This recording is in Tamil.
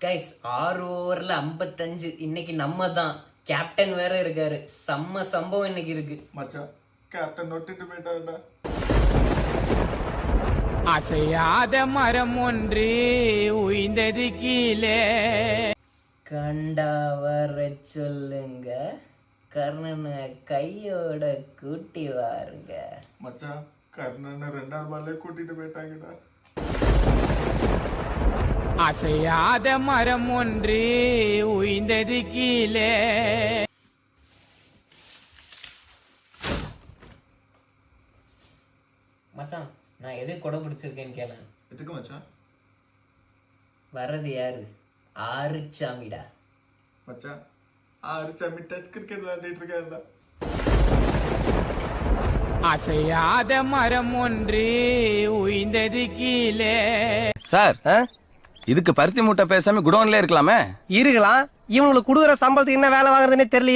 கைஸ் 6 ஓவர்ல 55. இன்னைக்கு நம்ம தான் கேப்டன் வேற இருக்காரு. செம்ம சம்பவம் இன்னைக்கு இருக்கு மச்சான். கேப்டன் நொட்டிட்டு போயிட்டாருடா. அசையாத மரம் ஒன்று உய்ந்தது கீழே. கண்டா வர சொல்லுங்க, கர்ணனை கையோட கூட்டி வாருங்க. மச்சான், கர்ணனை 2ஆம் பால்லே கூட்டிட்டு போயிட்டாங்கடா. அசையாத மரம் ஒன்று உய்ந்தது கீழே. மச்சான், நான் எது கொடை பிடிச்சிருக்கேன்னு கேள. எதுக்கு மச்சான்? வர்றது யாரு? ஆறுச்சாமிடா. மச்சான், ஆறுச்சாமி டச் கிரிக்கெட் விளையாடிட்டு இருக்காருடா. அசையாத மரம் ஒன்று உய்ந்தது கீழே. சார், இதுக்கு பருத்தி மூட்டை பேசாம குடோன்ல இருக்கலாமே. இருக்கலாம். இவங்களுக்கு கொடுக்குற சம்பளத்துக்கு என்ன வேலை வாங்குறதுன்னே தெரியலையே.